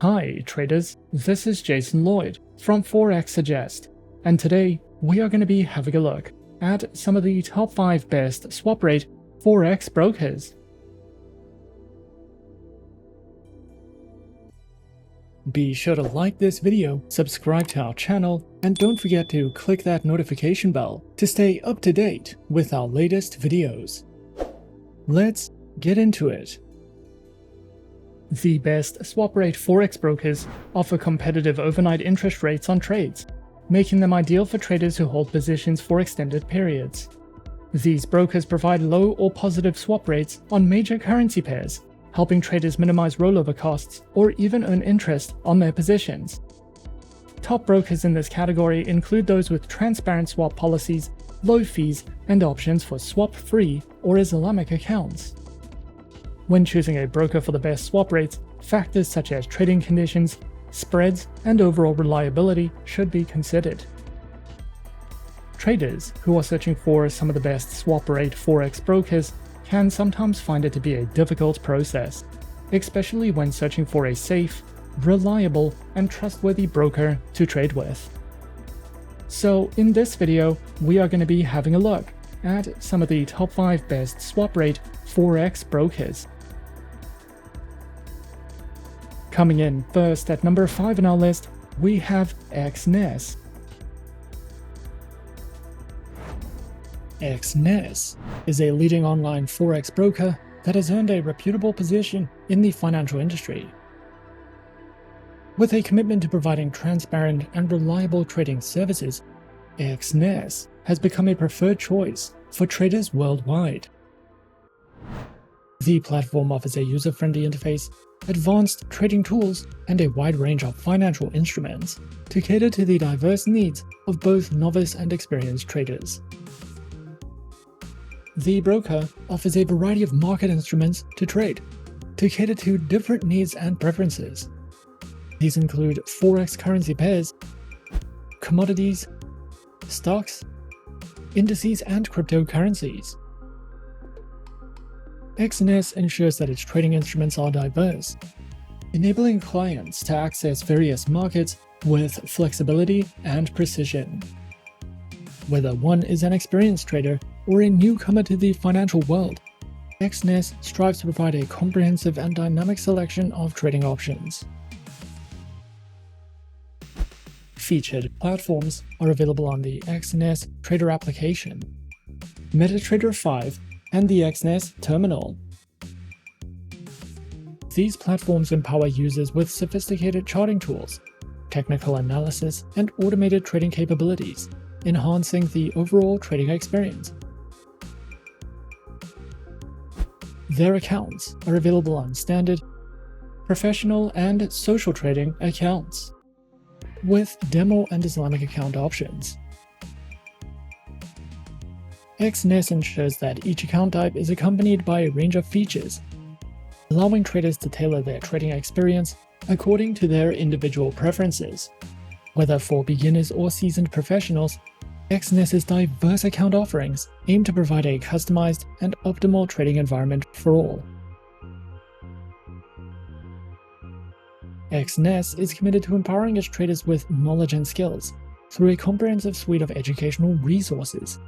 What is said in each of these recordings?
Hi traders, this is Jason Lloyd from Forexsuggest, and today we are going to be having a look at some of the top 5 best swap rate Forex brokers. Be sure to like this video, subscribe to our channel, and don't forget to click that notification bell to stay up to date with our latest videos. Let's get into it. The best swap rate Forex brokers offer competitive overnight interest rates on trades, making them ideal for traders who hold positions for extended periods. These brokers provide low or positive swap rates on major currency pairs, helping traders minimize rollover costs or even earn interest on their positions. Top brokers in this category include those with transparent swap policies, low fees, and options for swap-free or Islamic accounts. When choosing a broker for the best swap rates, factors such as trading conditions, spreads, and overall reliability should be considered. Traders who are searching for some of the best swap rate Forex brokers can sometimes find it to be a difficult process, especially when searching for a safe, reliable, and trustworthy broker to trade with. So in this video, we are going to be having a look at some of the top 5 best swap rate Forex brokers. Coming in first at number 5 on our list, we have Exness. Exness is a leading online Forex broker that has earned a reputable position in the financial industry. With a commitment to providing transparent and reliable trading services, Exness has become a preferred choice for traders worldwide. The platform offers a user-friendly interface, advanced trading tools, and a wide range of financial instruments to cater to the diverse needs of both novice and experienced traders. The broker offers a variety of market instruments to trade, to cater to different needs and preferences. These include Forex currency pairs, commodities, stocks, indices, and cryptocurrencies. Exness ensures that its trading instruments are diverse, enabling clients to access various markets with flexibility and precision. Whether one is an experienced trader or a newcomer to the financial world, Exness strives to provide a comprehensive and dynamic selection of trading options. Featured platforms are available on the Exness Trader application, MetaTrader 5, and the Exness terminal. These platforms empower users with sophisticated charting tools, technical analysis, and automated trading capabilities, enhancing the overall trading experience. Their accounts are available on standard, professional, and social trading accounts, with demo and Islamic account options. Exness ensures that each account type is accompanied by a range of features, allowing traders to tailor their trading experience according to their individual preferences. Whether for beginners or seasoned professionals, Exness's diverse account offerings aim to provide a customized and optimal trading environment for all. Exness is committed to empowering its traders with knowledge and skills through a comprehensive suite of educational resources.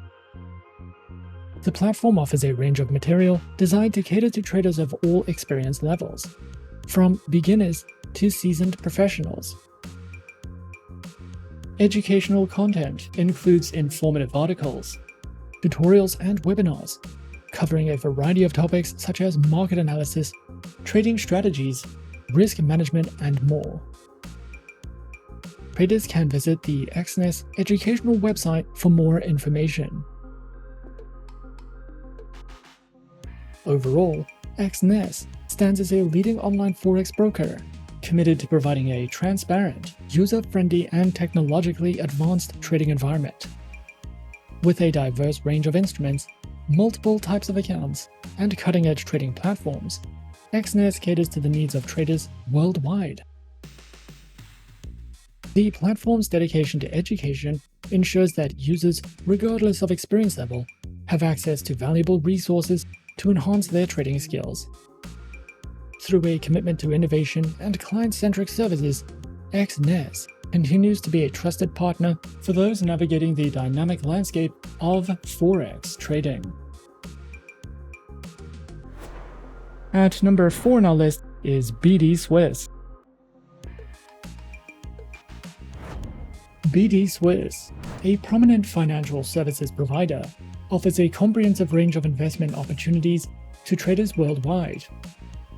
The platform offers a range of material designed to cater to traders of all experience levels, from beginners to seasoned professionals. Educational content includes informative articles, tutorials, and webinars, covering a variety of topics such as market analysis, trading strategies, risk management, and more. Traders can visit the Exness educational website for more information. Overall, Exness stands as a leading online Forex broker, committed to providing a transparent, user-friendly, and technologically advanced trading environment. With a diverse range of instruments, multiple types of accounts, and cutting-edge trading platforms, Exness caters to the needs of traders worldwide. The platform's dedication to education ensures that users, regardless of experience level, have access to valuable resources to enhance their trading skills. Through a commitment to innovation and client-centric services, Exness continues to be a trusted partner for those navigating the dynamic landscape of Forex trading. At number 4 on our list is BDSwiss. BDSwiss, a prominent financial services provider, offers a comprehensive range of investment opportunities to traders worldwide.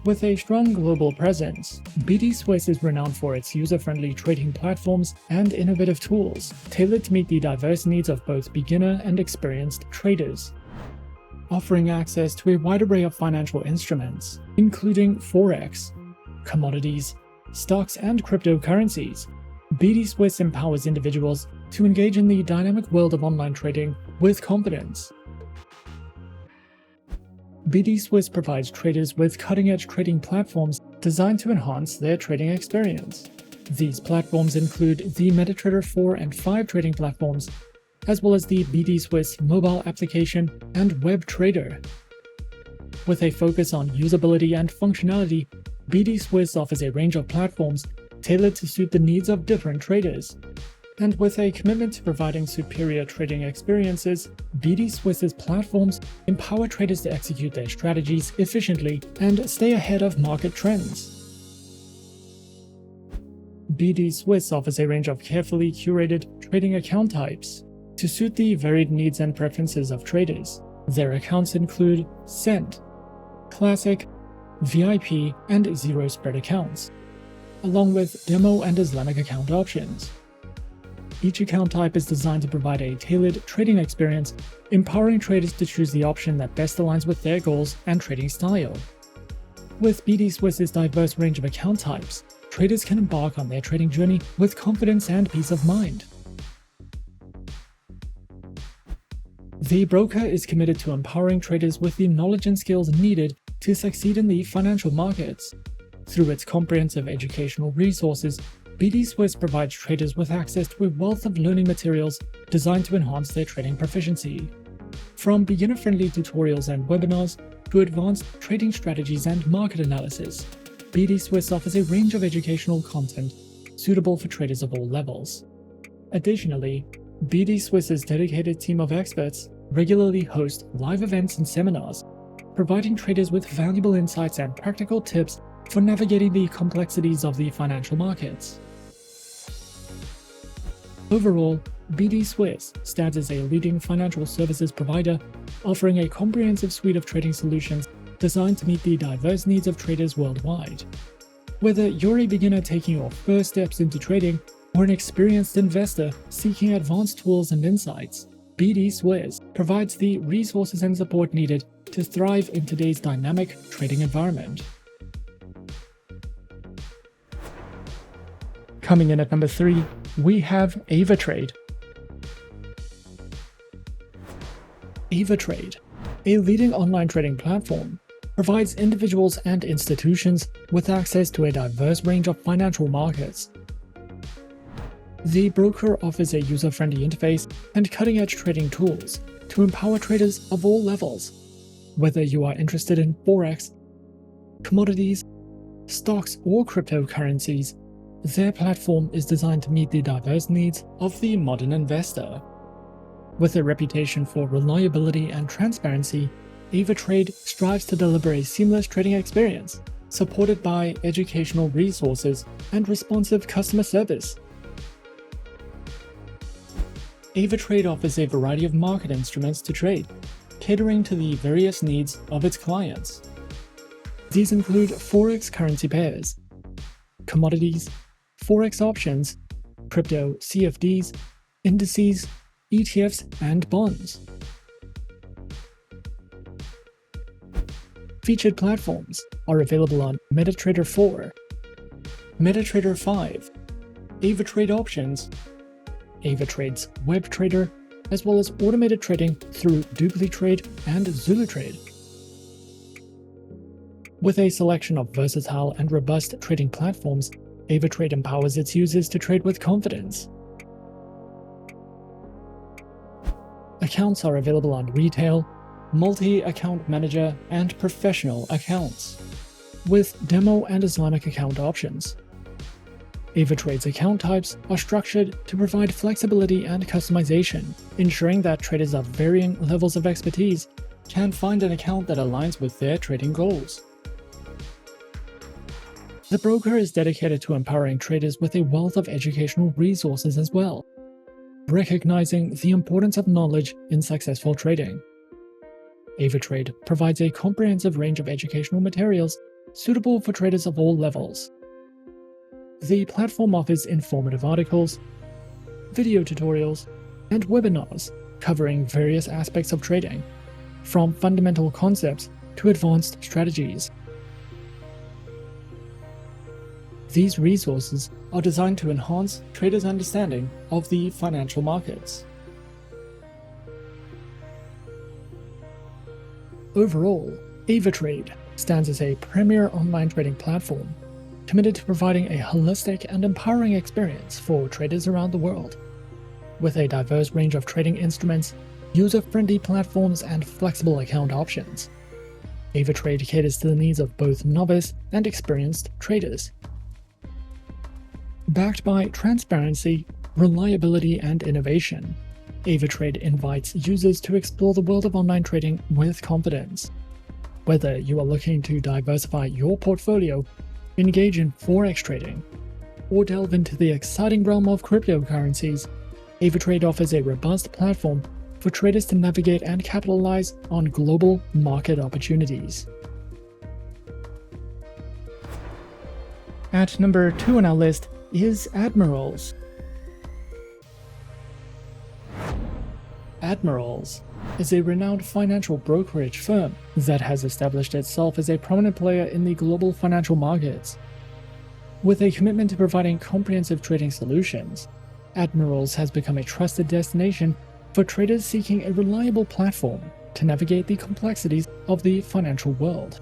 With a strong global presence, BDSwiss is renowned for its user-friendly trading platforms and innovative tools tailored to meet the diverse needs of both beginner and experienced traders. Offering access to a wide array of financial instruments, including Forex, commodities, stocks, and cryptocurrencies, BDSwiss empowers individuals to engage in the dynamic world of online trading with confidence. BDSwiss provides traders with cutting-edge trading platforms designed to enhance their trading experience. These platforms include the MetaTrader 4 and 5 trading platforms, as well as the BDSwiss mobile application and web trader. With a focus on usability and functionality, BDSwiss offers a range of platforms tailored to suit the needs of different traders. And with a commitment to providing superior trading experiences, BDSwiss's platforms empower traders to execute their strategies efficiently and stay ahead of market trends. BDSwiss offers a range of carefully curated trading account types to suit the varied needs and preferences of traders. Their accounts include Cent, Classic, VIP, and Zero Spread accounts, along with Demo and Islamic account options. Each account type is designed to provide a tailored trading experience, empowering traders to choose the option that best aligns with their goals and trading style. With BDSwiss's diverse range of account types, traders can embark on their trading journey with confidence and peace of mind. The broker is committed to empowering traders with the knowledge and skills needed to succeed in the financial markets. Through its comprehensive educational resources, BDSwiss provides traders with access to a wealth of learning materials designed to enhance their trading proficiency. From beginner-friendly tutorials and webinars to advanced trading strategies and market analysis, BDSwiss offers a range of educational content suitable for traders of all levels. Additionally, BDSwiss's dedicated team of experts regularly host live events and seminars, providing traders with valuable insights and practical tips for navigating the complexities of the financial markets. Overall, BDSwiss stands as a leading financial services provider, offering a comprehensive suite of trading solutions designed to meet the diverse needs of traders worldwide. Whether you're a beginner taking your first steps into trading or an experienced investor seeking advanced tools and insights, BDSwiss provides the resources and support needed to thrive in today's dynamic trading environment. Coming in at number 3, we have Avatrade. Avatrade, a leading online trading platform, provides individuals and institutions with access to a diverse range of financial markets. The broker offers a user-friendly interface and cutting-edge trading tools to empower traders of all levels. Whether you are interested in Forex, commodities, stocks, or cryptocurrencies, their platform is designed to meet the diverse needs of the modern investor. With a reputation for reliability and transparency, Avatrade strives to deliver a seamless trading experience, supported by educational resources and responsive customer service. Avatrade offers a variety of market instruments to trade, catering to the various needs of its clients. These include Forex currency pairs, commodities, Forex options, crypto CFDs, indices, ETFs, and bonds. Featured platforms are available on MetaTrader 4, MetaTrader 5, Avatrade Options, Avatrade's web trader, as well as automated trading through DupliTrade and ZuluTrade. With a selection of versatile and robust trading platforms, Avatrade empowers its users to trade with confidence. Accounts are available on retail, multi-account manager, and professional accounts. with demo and Islamic account options. Avatrade's account types are structured to provide flexibility and customization, ensuring that traders of varying levels of expertise can find an account that aligns with their trading goals. The broker is dedicated to empowering traders with a wealth of educational resources as well, recognizing the importance of knowledge in successful trading. Avatrade provides a comprehensive range of educational materials suitable for traders of all levels. The platform offers informative articles, video tutorials, and webinars covering various aspects of trading, from fundamental concepts to advanced strategies. These resources are designed to enhance traders' understanding of the financial markets. Overall, Avatrade stands as a premier online trading platform committed to providing a holistic and empowering experience for traders around the world. With a diverse range of trading instruments, user-friendly platforms, and flexible account options, Avatrade caters to the needs of both novice and experienced traders. Backed by transparency, reliability, and innovation, Avatrade invites users to explore the world of online trading with confidence. Whether you are looking to diversify your portfolio, engage in Forex trading, or delve into the exciting realm of cryptocurrencies, Avatrade offers a robust platform for traders to navigate and capitalize on global market opportunities. At number 2 on our list is Admirals. Admirals is a renowned financial brokerage firm that has established itself as a prominent player in the global financial markets. With a commitment to providing comprehensive trading solutions, Admirals has become a trusted destination for traders seeking a reliable platform to navigate the complexities of the financial world.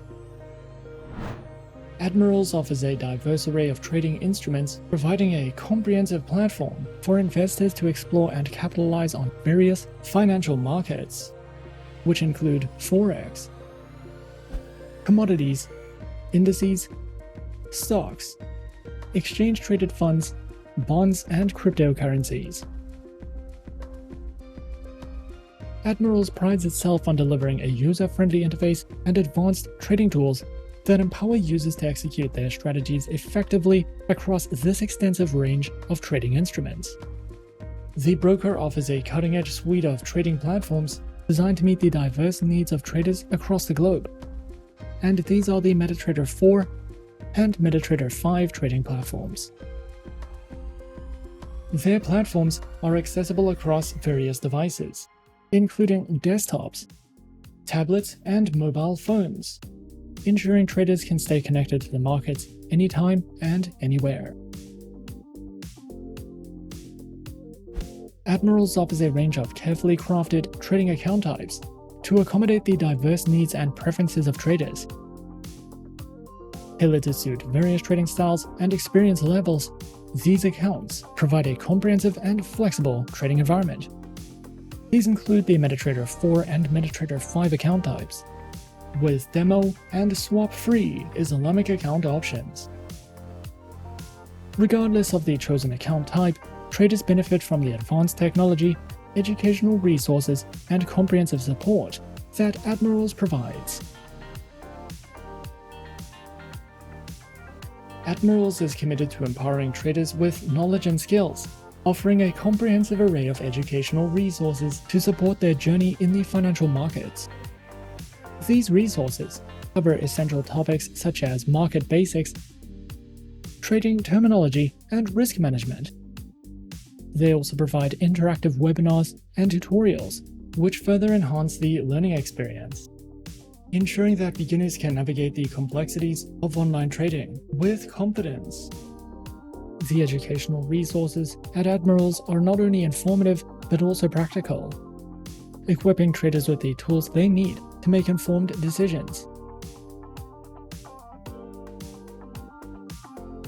Admirals offers a diverse array of trading instruments, providing a comprehensive platform for investors to explore and capitalize on various financial markets, which include Forex, commodities, indices, stocks, exchange-traded funds, bonds, and cryptocurrencies. Admirals prides itself on delivering a user-friendly interface and advanced trading tools that empower users to execute their strategies effectively across this extensive range of trading instruments. The broker offers a cutting-edge suite of trading platforms designed to meet the diverse needs of traders across the globe. And these are the MetaTrader 4 and MetaTrader 5 trading platforms. Their platforms are accessible across various devices, including desktops, tablets, and mobile phones, ensuring traders can stay connected to the markets anytime and anywhere. Admirals offers a range of carefully crafted trading account types to accommodate the diverse needs and preferences of traders. Tailored to suit various trading styles and experience levels, these accounts provide a comprehensive and flexible trading environment. These include the MetaTrader 4 and MetaTrader 5 account types, with demo and swap-free Islamic account options. Regardless of the chosen account type, traders benefit from the advanced technology, educational resources, and comprehensive support that Admirals provides. Admirals is committed to empowering traders with knowledge and skills, offering a comprehensive array of educational resources to support their journey in the financial markets. These resources cover essential topics such as market basics, trading terminology, and risk management. They also provide interactive webinars and tutorials, which further enhance the learning experience, ensuring that beginners can navigate the complexities of online trading with confidence. The educational resources at Admirals are not only informative but also practical, equipping traders with the tools they need to make informed decisions.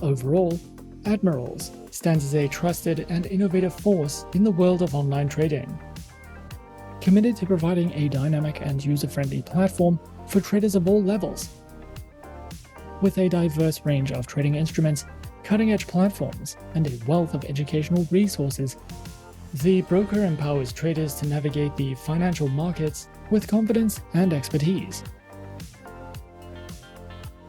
Overall, Admirals stands as a trusted and innovative force in the world of online trading, committed to providing a dynamic and user-friendly platform for traders of all levels. With a diverse range of trading instruments, cutting-edge platforms, and a wealth of educational resources, the broker empowers traders to navigate the financial markets with confidence and expertise.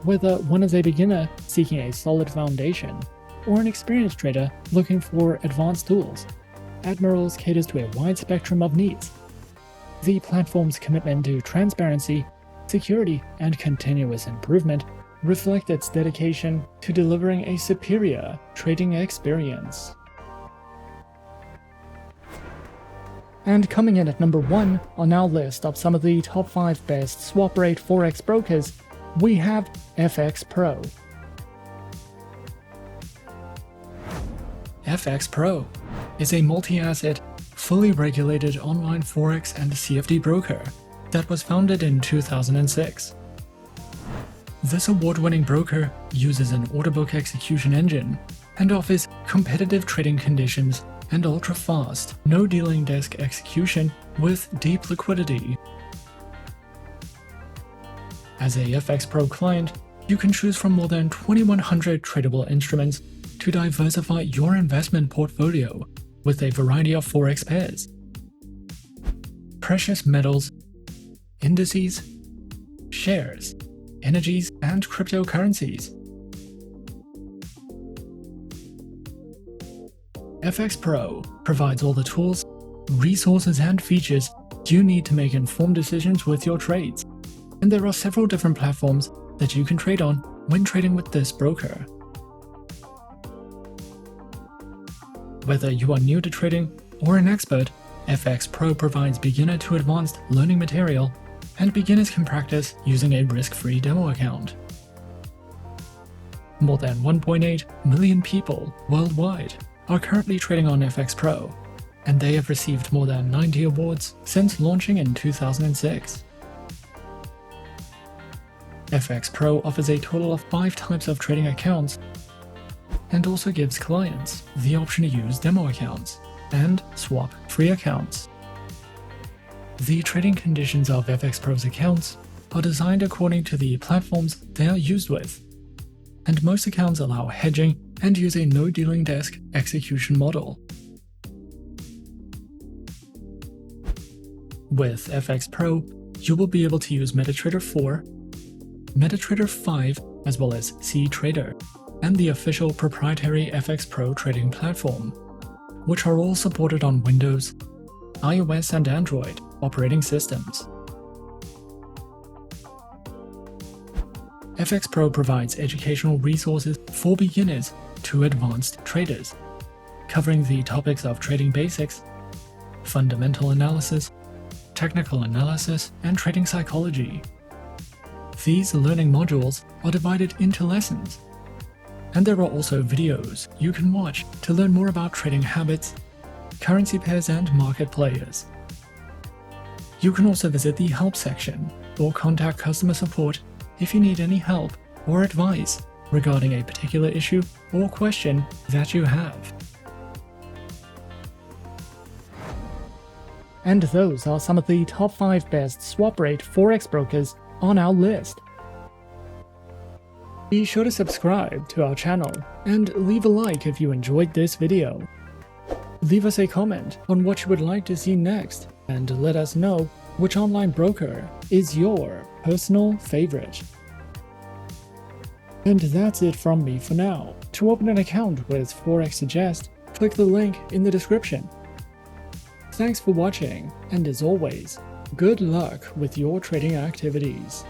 Whether one is a beginner seeking a solid foundation or an experienced trader looking for advanced tools, Admirals caters to a wide spectrum of needs. The platform's commitment to transparency, security, and continuous improvement reflect its dedication to delivering a superior trading experience. And coming in at number 1 on our list of some of the top 5 best swap rate Forex brokers, we have FXPro. FXPro is a multi-asset, fully regulated online Forex and CFD broker that was founded in 2006. This award-winning broker uses an order book execution engine and offers competitive trading conditions and ultra-fast, no-dealing desk execution with deep liquidity. As a FXPro client, you can choose from more than 2,100 tradable instruments to diversify your investment portfolio with a variety of Forex pairs, precious metals, indices, shares, energies, and cryptocurrencies. FXPro provides all the tools, resources, and features you need to make informed decisions with your trades, and there are several different platforms that you can trade on when trading with this broker. Whether you are new to trading or an expert, FXPro provides beginner to advanced learning material, and beginners can practice using a risk-free demo account. More than 1.8 million people worldwide are currently trading on FXPro, and they have received more than 90 awards since launching in 2006. FXPro offers a total of 5 types of trading accounts and also gives clients the option to use demo accounts and swap-free accounts. The trading conditions of FXPro's accounts are designed according to the platforms they are used with, and most accounts allow hedging and use a no-dealing desk execution model. With FXPro, you will be able to use MetaTrader 4, MetaTrader 5, as well as CTrader, and the official proprietary FXPro trading platform, which are all supported on Windows, iOS, and Android operating systems. FXPro provides educational resources for beginners to advanced traders, covering the topics of trading basics, fundamental analysis, technical analysis, and trading psychology. These learning modules are divided into lessons, and there are also videos you can watch to learn more about trading habits, currency pairs, and market players. You can also visit the help section or contact customer support if you need any help or advice regarding a particular issue or question that you have. And those are some of the top 5 best swap rate Forex brokers on our list. Be sure to subscribe to our channel and leave a like if you enjoyed this video. Leave us a comment on what you would like to see next, and let us know which online broker is your personal favorite. And that's it from me for now. To open an account with Forexsuggest, click the link in the description. Thanks for watching, and as always, good luck with your trading activities.